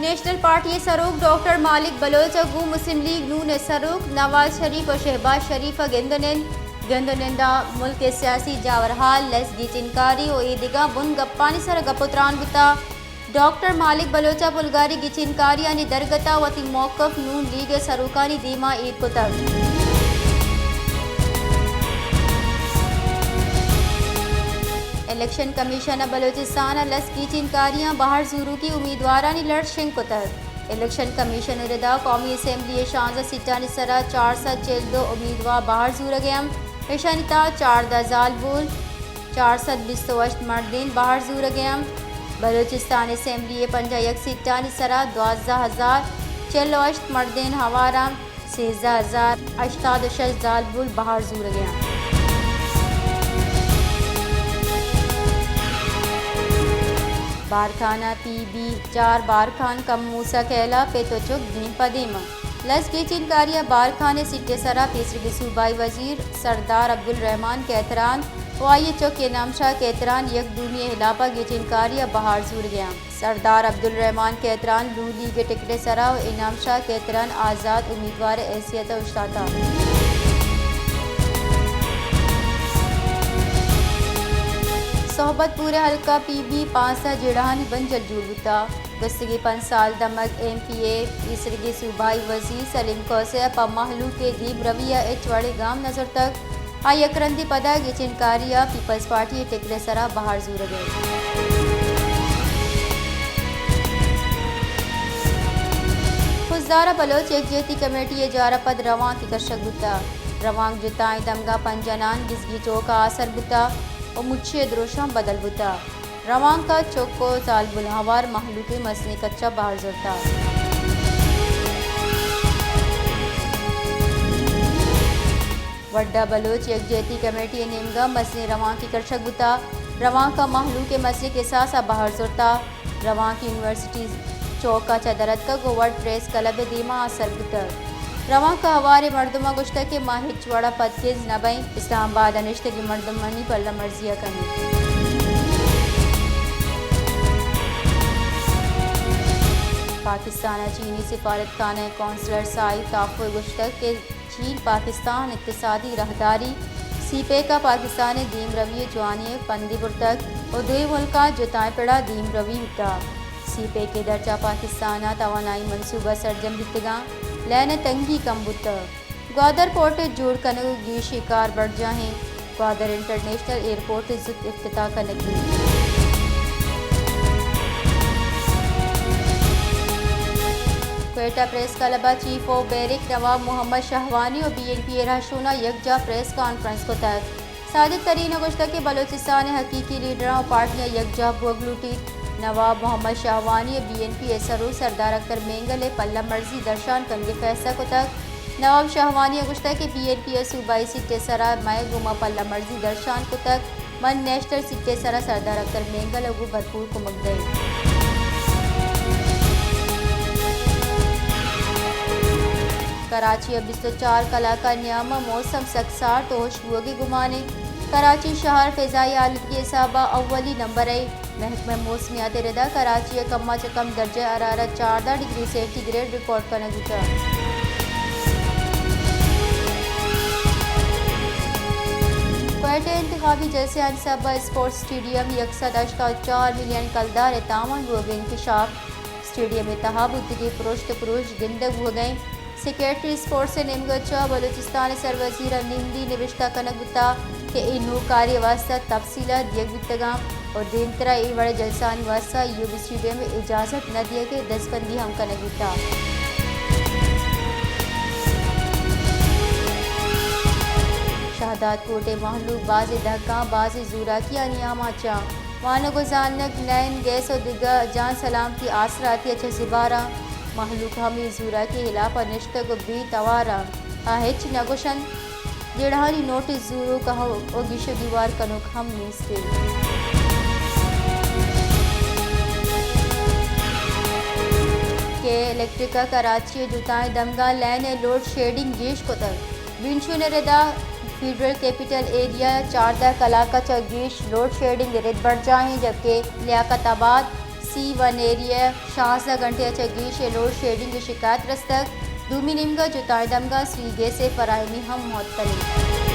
National party सरूक doctor मालिक Bloch गु मुस्लिम league नून सरूक नवाज शरीफ और शहबाज शरीफ गंदनिंदा मुल्क के सियासी जावरहाल लेस गिचिनकारी और ईदिगा बुन गप्पानी सर गपुत्रान बुता डॉक्टर मालिक बलोचा बुलगारी गिचिनकारी यानी दरगता वती मौकफ नून लीग सरूकानी दीमा ईद को तक इलेक्शन कमीशन बलोचिस्तान लस गिचिनकारियां बाहर जूरू की उम्मीदवारानी लड़ शिंग को तक इलेक्शन कमीशन रिदा कौमी असम्बली शानजा सिटानी सरा 402 उम्मीदवार बाहर जूर गयम पेशानिता 4 जालबुल 428 मर्दीन बाहर जूर गयम बलोचिस्तान असम्बली पंजा यक सिटानी सरा 12,048 मर्दीन हवाराम 13,088 जालबुल बाहर जूर गयम बारखाना PB 4 बारखान कम मूसा कहला पे तो चुक दी पदीमा लस की चिनकारिया बारखाने सिट्टे सरा तीसरे के सूबाई वजीर सरदार अब्दुल रहमान कैतरान वाये चौक के नामशाह कैतरान यक दूनी हिलापा की चिनकारिया बाहर जुड़ गया सरदार अब्दुल रहमान कैतरान लू लीग के टिकटे सरा और इनाम शाह कैतरान आज़ाद उम्मीदवार हैसियत उस्ताता सोहबत पूरे हल्का PB 5 जिड़ानी बन जलजूलता दस्तगी 5 साल दमक MPA तीसरे सूबाई वजीर सलीम कौसे पमाहलू के दीप रविया वड़े गाम नजर तक आई अकरंदी पदा की चिनकारिया पीपल्स पार्टी टिकरे सरा बाहर जूर गए खुजदारा बलोच यकजहती कमेटी एजारा पद रवां की कशक बुता रवांग जुताई दमगा पंजनान गिजगी चौका आसर बुता और मुच्छे द्रोशम बदल बुता रवांग का चौको जालबुल हवार महलू के मसने कच्चा बाहर जुड़ता वड्डा बलोच यकजहती कमेटी निमगा मसने रवां की कशक बुता रवां का महलू के मसने के साथ बाहर जुड़ता रवां की यूनिवर्सिटी चौका चदरत का गोवर्ड प्रेस क्लब दीमा असर बुता रवां का हवारे मर्दमा गुश्ता के माहिर चुवाड़ा पद के नबई इस्लामाबाद अनिश्ते की मर्दमनी पल्ला मर्जिया करनी पाकिस्तान चीनी सिफारत खाना कौंसलर साई ताफुर गुश्ता के चीन पाकिस्तान इक्तिसादी राहदारी सीपे का पाकिस्तान दीम रवी जवानी पंदीपुर तक और दुई मुल्का जुताए पड़ा दीम रवी होता सीपे के दर्जा पाकिस्तान तवानाई मनसूबा सरजम बितगा लैन तंगी कम बुत ग्वादर पोर्ट जोड़ कनगु गी शिकार बढ़ जाएं ग्वादर इंटरनेशनल एयरपोर्ट जुत इफ्तिताह कनगी Quetta press club chief of बैरिक नवाब मोहम्मद शाहवानी और BNP रहशुना यकजा प्रेस कॉन्फ्रेंस को तक सादिक तरीन गुश्ता के बलोचिस्तान हकीकी लीडर और पार्टियाँ यकजा भोग लूटी नवाब मोहम्मद शाहवानी BNP सरू सरदार अख्तर मेंगल पल्ला मर्जी दर्शान कंगे फैसला को तक नवाब शाहवानी गुश्ता के BNP सूबाई सिट्टे सरा मय गुमा पल्ला मर्जी दर्शान को तक मन नेशनल सिट्टे सरा सरदार अख्तर मेंगल गु भरपूर को मक गए कराची 24 कलाका न्याम मौसम सक्सार तोश हुए गुमाने कराची शहर फ़िज़ाई आलूदगी हिसाबा अव्वली नंबर है महकमा मौसमियात रदा कराची कम्मा से कम दर्जे हरारत 14 डिग्री सेंटीग्रेड रिकॉर्ड करने गुजरा क्वेटा इंतखाबी जलसे अनसबा स्पोर्ट्स स्टेडियम 1.4 मिलियन कलदार तावन हुए इंकशाफ स्टेडियम में तहाबुद्दगी पुरुष पुरुष गिंदग हो गए सेक्रेटरी स्पोर्ट्स से निमगचा बलूचिस्तान सरवजीर निमदी निविश्ता कनगुता के इनू कार्य वास्ता तफसीला दियगुतगाम और दिनतरा ई बड़े जलसानी वास्ता यूबी स्टेडियम में इजाज़त न दिए के दसबंदी हम कनगुता शहादात कोटे महलू बाज़ धक्का बाज़ जूरा किया नियामाचा वानो गुजानक नैन गैस और दिगा जान सलाम की आसराती अच्छा सिबारा महलूक हमी जूरा के हिलाफ निश्त को भी तवारा हेच नगोशन जेड़हानी नोटिस जूरो कहो और गिशो दीवार कनुक हम नीस्ते के इलेक्ट्रिका कराची जुताएं दमगा लैन लोड शेडिंग गेश को तक बिंशु ने रेदा फेडरल कैपिटल एरिया 14 कलाका चौगीश लोड शेडिंग रेत बढ़ जाएं जबकि लियाकताबाद C1 एरिया शाहजा घंटे गीशे लोड शेडिंग की शिकायत रस्तक दूमी निमगा जुताई दमगा स्वीगे से फराहमी हम मुअत्तली।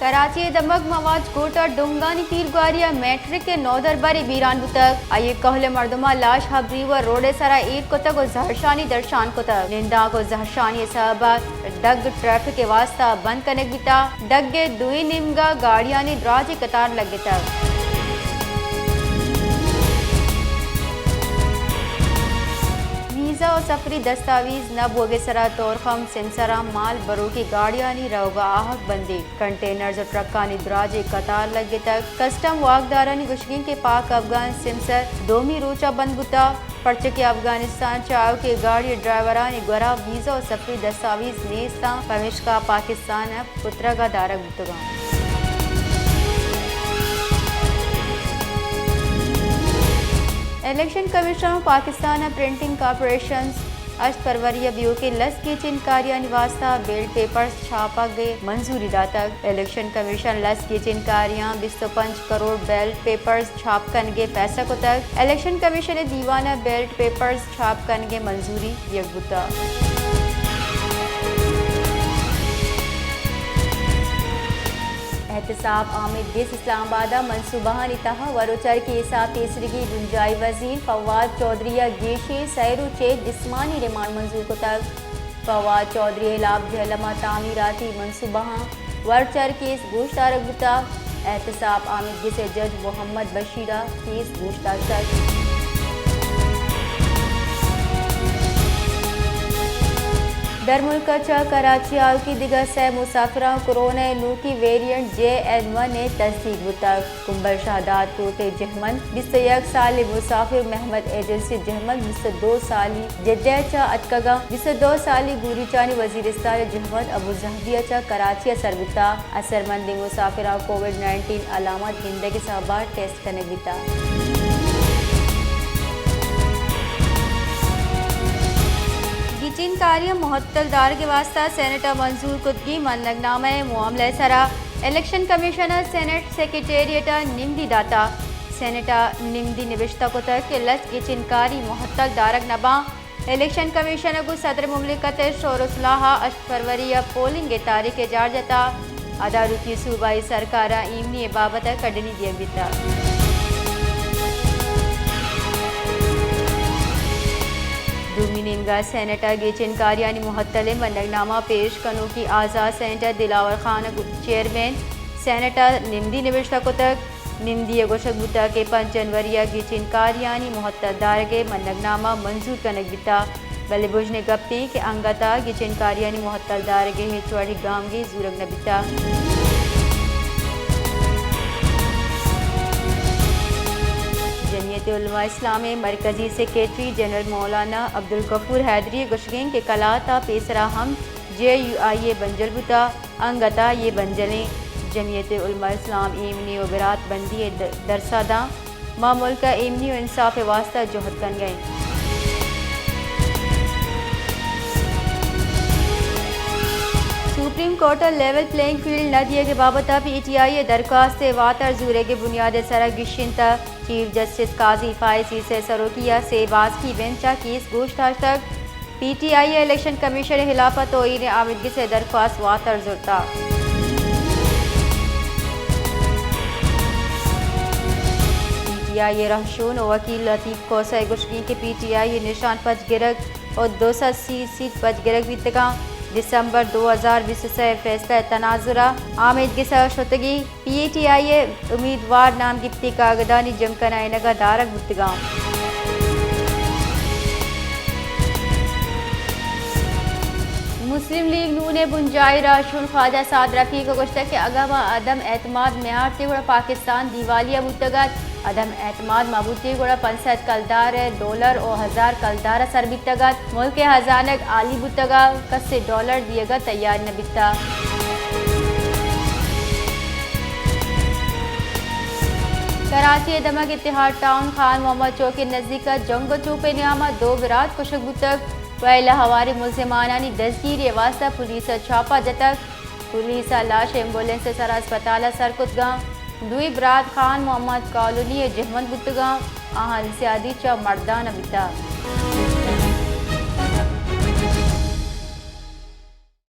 कराची दमक मवाज कोटा डोंगानी तीरगारिया मैट्रिक के 9 दरबारी बीरान बुतक आये कहले मर्दमा लाश हबरी व रोडे सरा ईद को तक जहरशानी दर्शान को तक निंदा को जहरशानी सबा डग ट्रैफिक के वास्ता बंद करने बिता डगे दुई निमगा गाड़ियां ने राजी कतार लगे तक और सफरी दस्तावेज न बोगे सरा तोरखम सिमसरा माल बरो की गाड़ियां नी रहोगा आहक बंदी कंटेनर्स और ट्रक्का नी द्राजे कतार लगे तक कस्टम वागदारा नी गुशगिन के पाक अफगान सिमसर दोमी रोचा बंद बुता पर्चे के अफगानिस्तान चाव के गाड़ी ड्राइवरा ने गुरा वीजा और सफरी दस्तावेज नेस्ता पमिश का पाकिस्तान पुत्रा का दारक बुतगा election commission Pakistan printing corporation 8 फरवरी बीओ के लस के चिनकारिया निवास्ता बेल्ट पेपर्स छापा गए मंजूरी दातक इलेक्शन कमीशन लस के चिनकारियां 25 करोड़ बेल्ट पेपर्स छाप कनगे पैसा को तक इलेक्शन कमीशन दीवाना बेल्ट पेपर्स छाप कनगे मंजूरी यकबुता एहतसाब आमिद गिस इस्लामाबाद मनसूबा नितहा वरोचर के हिसाब तीसरी गुंजाई वजीर फवाद चौधरी गेशे सैरू चेक जिस्मानी रिमांड मंजूर को तक फवाद चौधरी लाभ जलमा तामीराती मनसूबा वरचर केस गोश्तारक बुता एहतसाब आमिद गिस जज मोहम्मद बशीरा केस गोश्तार दर मुल्क कराची आल की दिगर से मुसाफिरों कोरोना लू की वेरिएंट JN1 ने तस्दीक बुता कुंबर शहादात कोटे जहमन 21 साली मुसाफिर महमद एजेंसी जहमन 22 साली जद्दा अतकगा 22 साली गुरीचानी वजीरिस्तान जहमद अबू जहदिया कराची सरबुता असरमंदी मुसाफिरों कोविड-19 अलामत गिंदे के साहबा टेस्ट करने बिता चिनकारिया मुहत्तलदार के वास्ता सेनेटर मंजूर कुदगी मनगनामा मामला सरा इलेक्शन कमिश्नर सेनेट सेक्रेटेरिएट निम्दी दाता सेनेटर निम्दी निविश्ता को तक लस की चिनकारी मुहत्तलदारक नबा इलेक्शन कमिश्नर को सदर मुमलिकत शोरसलाहा 8 फरवरी पोलिंग तारीख जार जता अदारुकी सूबाई सरकार ईमनी बाबत कड़नी दिया बिता दूमिनिंगा सेनेटर गे चिनकारिया मुहत्तले मनगनामा पेश कनो की आज़ाद senator Dilawar Khan chairman senator निम्दी निविश्ता को तक निम्दी गोशक बुता के 5 जनवरी गे चिनकारिया मुहत्तदार के मनगनामा मंजूर कनक बिता बल्ले बुझने गप्पी के अंगता गे चिनकारिया मुहत्तदार के हेचवाड़ी गांव गे जूरग न बिता जमीयत उलमा इस्लाम मरकजी सेक्रेटरी जनरल मौलाना अब्दुल गफूर हैदरी गुशगेन के कलाता पेसरा हम JUIA बंजल बुता अंगता ये बंजलें जमीयत उलमा इस्लाम एमनी व बिरात बंदी दरसादा मामूल का एमनी व इंसाफ वास्ता जोहद कन गए supreme court level playing field न दिए के बाबत PTI दरख्वास्त वातर जूरे के बुनियाद सरा गिशिनता चीफ जस्टिस काजी फायसी से सरोकिया से बाज की बेंचा केस गोश्ताश तक PTI इलेक्शन कमीशन खिलाफत ने आमिदगी से दरख्वास्त वातर जुरता PTI रहशून वकील लतीफ़ कोसा गुशगी के PTI निशान पचगिरक और 280 सीट पचगिरक बीतगा दिसंबर 2020 से फैसला तनाजुरा आमिद की शुतगी PTI उम्मीदवार नाम गिप्ती कागदानी जमकना नगा दारक बुतगाम मुस्लिम लीग नू ने बुंजाई राशुल ख्वाजा साद रफ़ी को गुश्ता के अगवा अदम एतमाद मेहार तेगुड़ा पाकिस्तान दिवालिया बुतगत अदम एतमाद मबूती गुड़ा 500 कलदार डॉलर और 1000 कलदार सरबितगत मुल्क के हजानक आली बुतगा कस्से डॉलर दिएगा तैयार न बिता कराची दमक इतिहाद टाउन खान मोहम्मद चौक के नज़दीक जंग चौपे नियामा 2 विराट कुशक बुतक वैला हवारी मुलजिमानी दस्तगीर वास्ता पुलिस छापा जतक पुलिस लाश एम्बुलेंस सर अस्पताल सरकुतगा दुई बरात खान मोहम्मद कॉलोनी जहमत बुतगांव आहल सियादी चा मर्दान अबिता।